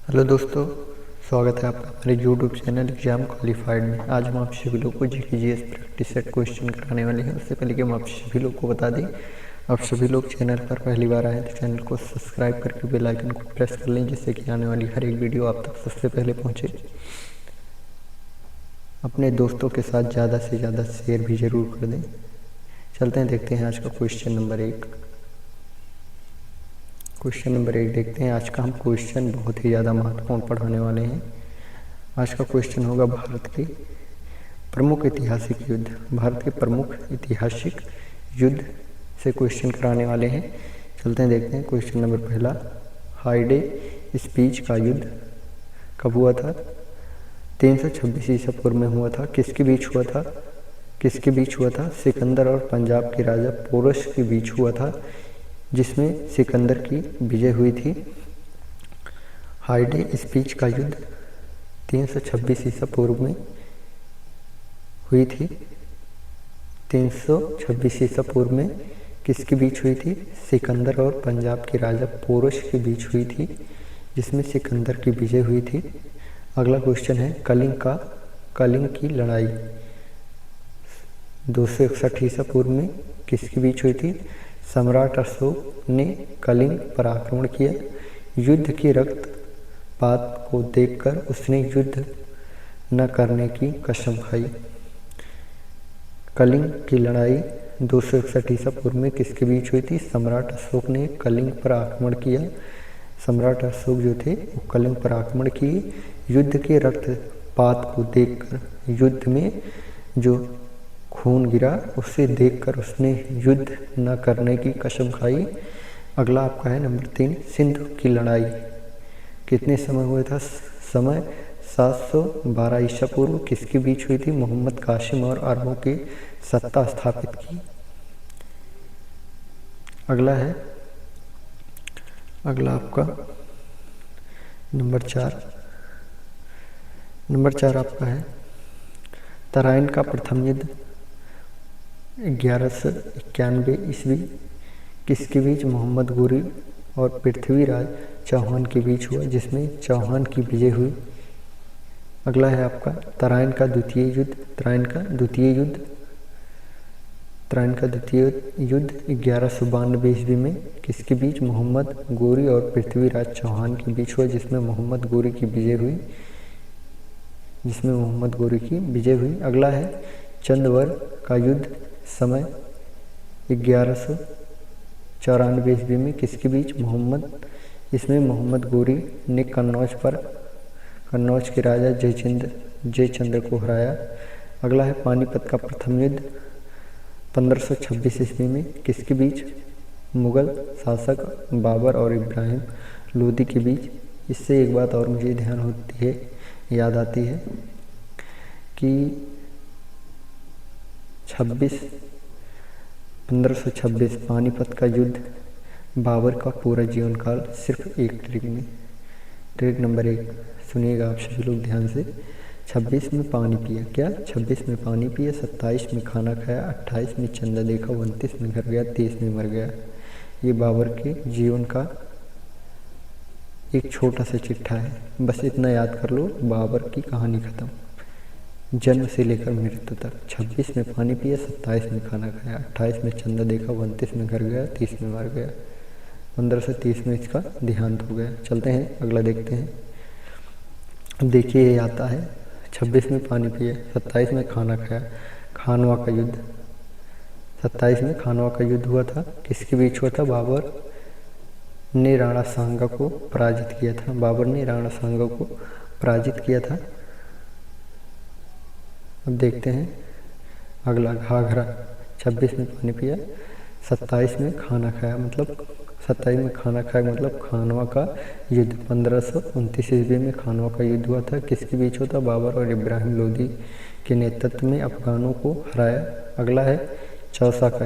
Hello दोस्तों, स्वागत है आपका हमारे यूट्यूब चैनल एग्जाम क्वालिफाइड में। आज हम आप सभी लोग को GK GS practice set question कराने वाले हैं। उससे पहले कि हम आप सभी लोग को बता दें, आप सभी लोग चैनल पर पहली बार आए तो चैनल को सब्सक्राइब करके बेल आइकन को प्रेस कर लें, जिससे कि आने वाली हर एक वीडियो आप तक सबसे पहले पहुँचे। अपने दोस्तों के साथ ज़्यादा से ज़्यादा शेयर भी ज़रूर कर दें। चलते हैं, देखते हैं आज का क्वेश्चन नंबर 1। क्वेश्चन नंबर 1 देखते हैं। आज का हम क्वेश्चन बहुत ही ज़्यादा महत्वपूर्ण पढ़ाने वाले हैं। आज का क्वेश्चन होगा भारत के प्रमुख ऐतिहासिक युद्ध। भारत के प्रमुख ऐतिहासिक युद्ध से क्वेश्चन कराने वाले हैं। चलते हैं, देखते हैं। क्वेश्चन नंबर पहला, हाईडे स्पीच का युद्ध कब हुआ था? 326 ईसा पूर्व में हुआ था। किसके बीच हुआ था? किसके बीच हुआ था? सिकंदर और पंजाब के राजा पोरस के बीच हुआ था, जिसमें सिकंदर की विजय हुई थी। हाईडे स्पीच का युद्ध 326 ईसा पूर्व में हुई थी। 326 ईसा पूर्व में किसके बीच हुई थी? सिकंदर और पंजाब के राजा पोरस के बीच हुई थी, जिसमें सिकंदर की विजय हुई थी। अगला क्वेश्चन है, कलिंग की लड़ाई 261 ईसा पूर्व में किसके बीच हुई थी? सम्राट अशोक ने कलिंग पर आक्रमण किया। युद्ध के रक्तपात को देखकर उसने युद्ध न करने की कसम खाई। कलिंग की लड़ाई 261 ईसा पूर्व में किसके बीच हुई थी? सम्राट अशोक ने कलिंग पर आक्रमण किया। सम्राट अशोक जो थे वो कलिंग पर आक्रमण किए। युद्ध के रक्तपात को देखकर, युद्ध में जो खून गिरा उसे देखकर उसने युद्ध न करने की कसम खाई। अगला आपका है नंबर 3, सिंधु की लड़ाई कितने समय हुआ था? समय 712 ईसा पूर्व किसके बीच हुई थी? मोहम्मद कासिम और अरबों की सत्ता स्थापित की। अगला आपका नंबर 4 आपका है, तराइन का प्रथम युद्ध 1191 ईस्वी किसके बीच? मोहम्मद गोरी और पृथ्वीराज चौहान के बीच हुआ, जिसमें चौहान की विजय हुई। अगला है आपका तराइन का द्वितीय युद्ध 1192 ईस्वी में किसके बीच? मोहम्मद गोरी और पृथ्वीराज चौहान के बीच हुआ, जिसमें मोहम्मद गोरी की विजय हुई। अगला है चंदवर का युद्ध, समय 1194 ईस्वी में किसके बीच? इसमें मोहम्मद गोरी ने कन्नौज के राजा जयचंद्र को हराया। अगला है पानीपत का प्रथम युद्ध 1526 ईस्वी में किसके बीच? मुगल शासक बाबर और इब्राहिम लोदी के बीच। इससे एक बात और मुझे याद आती है कि 1526 पानीपत का युद्ध, बाबर का पूरा जीवन काल सिर्फ एक ट्रिक नंबर 1 सुनिएगा आप सभी लोग ध्यान से। 26 में पानी पिया, क्या? 26 में पानी पिया, 27 में खाना खाया, 28 में चंदा देखा, 29 में घर गया, 30 में मर गया। ये बाबर के जीवन का एक छोटा सा चिट्ठा है। बस इतना याद कर लो, बाबर की कहानी खत्म, जन्म से लेकर मृत्यु तक। 26 में पानी पिया, 27 में खाना खाया, 28 में चंदा देखा, 29 में घर गया, 30 में मर गया, 1530 में इसका देहांत हो गया। चलते हैं, अगला देखते हैं। अब देखिए, ये आता है 26 में पानी पिया, 27 में खाना खाया, खानवा का युद्ध। 27 में खानवा का युद्ध हुआ था, किसके बीच हुआ था? बाबर ने राणा सांगा को पराजित किया था। अब देखते हैं अगला, घाघरा। 26 में पानी पिया, 27 में खाना खाया, मतलब खानवा का युद्ध। 1529 ईस्वी में खानवा का युद्ध हुआ था, किसके बीच हुआ था? बाबर और इब्राहिम लोदी के नेतृत्व में अफगानों को हराया। अगला है चौसा का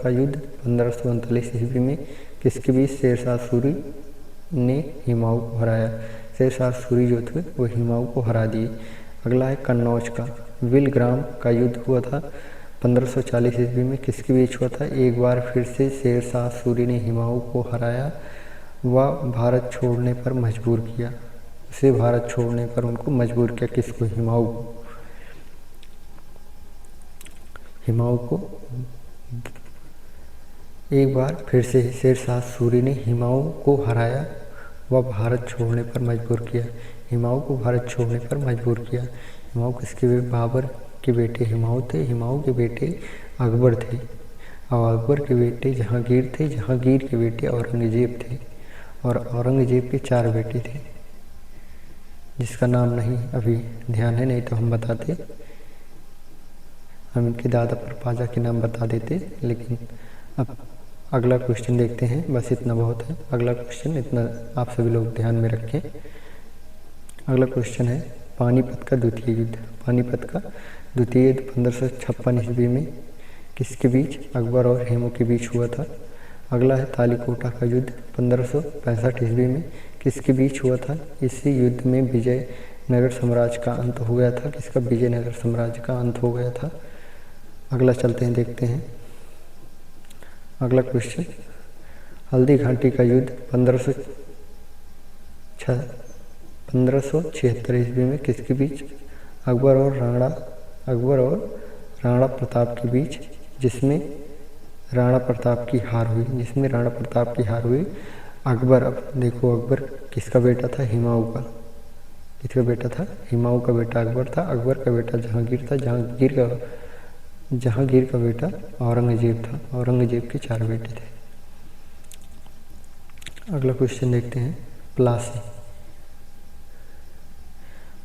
युद्ध 1539 ईस्वी में किसके बीच? शेरशाह सूरी ने हिमाऊ को हराया। शेरशाह सूरी जो थे वो हिमाऊ को हरा दिए। अगला है कन्नौज का विलग्राम का युद्ध हुआ था 1540 ईस्वी में, किसके बीच हुआ था? एक बार फिर से शेरशाह सूरी ने हिमाऊ को हराया। व भारत छोड़ने पर मजबूर किया। उसे भारत छोड़ने पर उनको मजबूर किया। किसको? हुमायूं को। हुमायूं को एक बार फिर से शेरशाह सूरी ने हुमायूं को हराया व भारत छोड़ने पर मजबूर किया। हुमायूं को भारत छोड़ने पर मजबूर किया। हुमायूं किसके? बाबर के बेटे हुमायूं थे। हुमायूं के बेटे अकबर थे और अकबर के बेटे जहांगीर थे। जहांगीर के बेटे औरंगजेब थे और औरंगजेब के 4 बेटे थे, जिसका नाम नहीं अभी ध्यान है, नहीं तो हम बताते। हम इनके दादा परपाजा के नाम बता देते। लेकिन अब अगला क्वेश्चन देखते हैं। बस इतना बहुत है। अगला क्वेश्चन इतना आप सभी लोग ध्यान में रखें। अगला क्वेश्चन है पानीपत का द्वितीय युद्ध। पानीपत का द्वितीय युद्ध 1556 ईस्वी में किसके बीच? अकबर और हेमू के बीच हुआ था। अगला है तालीकोटा का युद्ध 1565 ईस्वी में किसके बीच हुआ था? इसी युद्ध में विजयनगर साम्राज्य का अंत हो गया था। किसका? विजयनगर साम्राज्य का अंत हो गया था। अगला चलते हैं, देखते हैं अगला क्वेश्चन। हल्दी घाटी का युद्ध 1576 ईस्वी में किसके बीच? अकबर और राणा प्रताप के बीच, जिसमें राणा प्रताप की हार हुई। अकबर, अब देखो अकबर किसका बेटा था? हुमायूं का। किसका बेटा था? हुमायूं का बेटा अकबर था। अकबर का बेटा जहांगीर था। जहांगीर का बेटा औरंगजेब था। औरंगजेब के 4 बेटे थे। अगला क्वेश्चन देखते हैं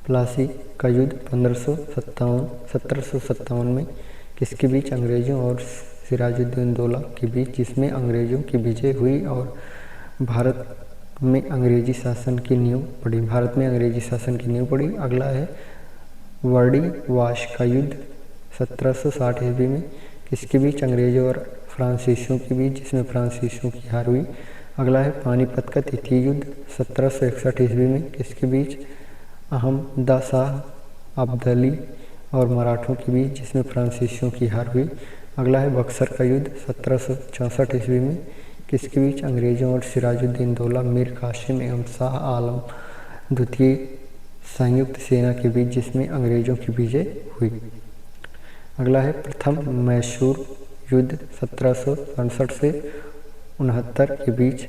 प्लासी का युद्ध 1757 में किसके बीच? अंग्रेजों और सिराजुद्दौला दौला के बीच, जिसमें अंग्रेजों की विजय हुई और भारत में अंग्रेजी शासन की नींव पड़ी। अगला है वर्णिवास का युद्ध 1760 ईस्वी में किसके बीच? अंग्रेजों और फ्रांसीसियों के बीच, जिसमें फ्रांसीसियों की हार हुई। अगला है पानीपत का तृतीय युद्ध 1761 ईस्वी में किसके बीच? अहमद शाह अब्दाली और मराठों के बीच, जिसमें फ्रांसीसियों की हार हुई। अगला है बक्सर का युद्ध 1764 ईस्वी में किसके बीच? अंग्रेजों और सिराजुद्दौला दौला मीर कासिम एवं शाह आलम द्वितीय संयुक्त सेना के बीच, जिसमें अंग्रेजों की विजय हुई। अगला है प्रथम मैसूर युद्ध 1767 से 69 के बीच,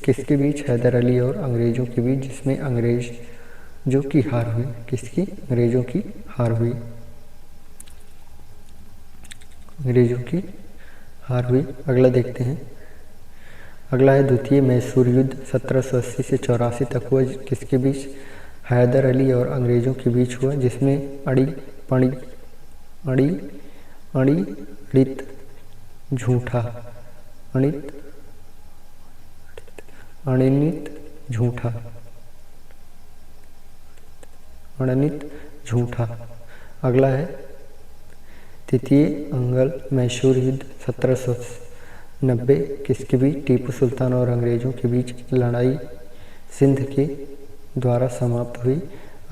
किसके बीच? हैदर अली और अंग्रेजों के बीच, जिसमें अंग्रेजों की हार हुई। किसकी? अंग्रेजों की हार हुई। अगला देखते हैं। अगला है द्वितीय मैसूर युद्ध 1780 से 84 तक हुआ। किसके बीच? हैदर अली और अंग्रेजों के बीच हुआ, जिसमें अणित झूठा। अगला है तृतीय अंगल मैसूर युद्ध 1790 किसके बीच? टीपू सुल्तान और अंग्रेजों के बीच लड़ाई सिंध के द्वारा समाप्त हुई।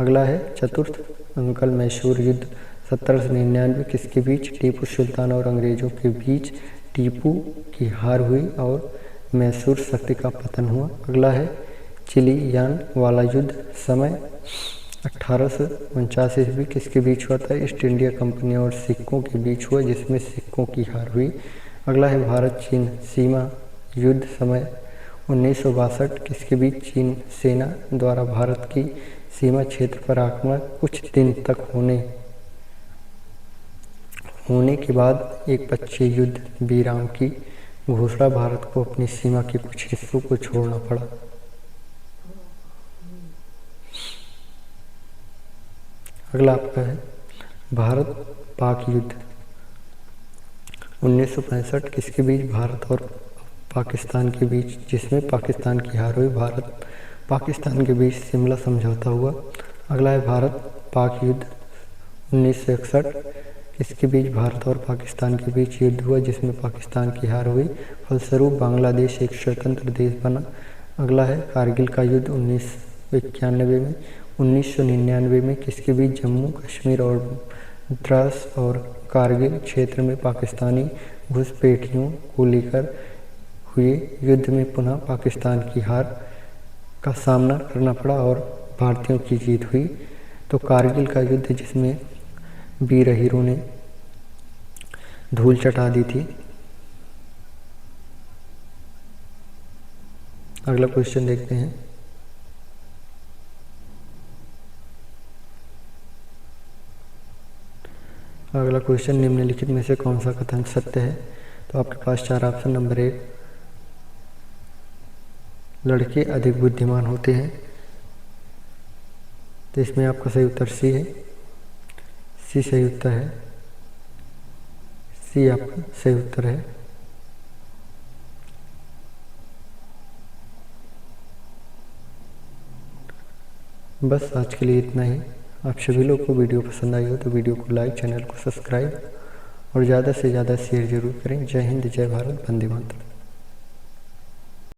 अगला है चतुर्थ अंगल मैसूर युद्ध 1799 किसके बीच? टीपू सुल्तान और अंग्रेजों के बीच। टीपू की हार हुई और मैसूर शक्ति का पतन हुआ। अगला है चिलियान वाला युद्ध समय 1849 ईस्वी किसके बीच हुआ था? ईस्ट इंडिया कंपनी और सिखों के बीच हुआ, जिसमें सिखों की हार हुई। अगला है भारत चीन सीमा युद्ध समय 1962 किसके बीच? चीन सेना द्वारा भारत की सीमा क्षेत्र पर आक्रमण कुछ दिन तक होने के बाद एक पक्षीय युद्ध विराम की घोषणा, भारत को अपनी सीमा के कुछ हिस्सों को छोड़ना पड़ा। अगला आपका है भारत पाक युद्ध 1965 किसके बीच? भारत और पाकिस्तान के बीच, जिसमें पाकिस्तान की हार हुई। भारत पाकिस्तान के बीच शिमला समझौता हुआ। अगला है भारत पाक युद्ध 1961 किसके बीच? भारत और पाकिस्तान के बीच युद्ध हुआ, जिसमें पाकिस्तान की हार हुई। फलस्वरूप बांग्लादेश एक स्वतंत्र देश बना। अगला है कारगिल का युद्ध 1999 में किसके बीच? जम्मू कश्मीर और द्रास और कारगिल क्षेत्र में पाकिस्तानी घुसपैठियों को लेकर हुए युद्ध में पुनः पाकिस्तान की हार का सामना करना पड़ा और भारतीयों की जीत हुई। तो कारगिल का युद्ध जिसमें वीर हीरों ने धूल चटा दी थी। अगला क्वेश्चन देखते हैं। अगला क्वेश्चन, निम्नलिखित में से कौन सा कथन सत्य है? तो आपके पास 4 ऑप्शन। नंबर 1, लड़के अधिक बुद्धिमान होते हैं। तो इसमें आपका सही उत्तर सी है। सी सही उत्तर है। सी आपका सही उत्तर है। बस आज के लिए इतना ही। आप सभी लोग को वीडियो पसंद आई हो तो वीडियो को लाइक, चैनल को सब्सक्राइब और ज़्यादा से ज़्यादा शेयर जरूर करें। जय हिंद, जय भारत, वंदे मातरम।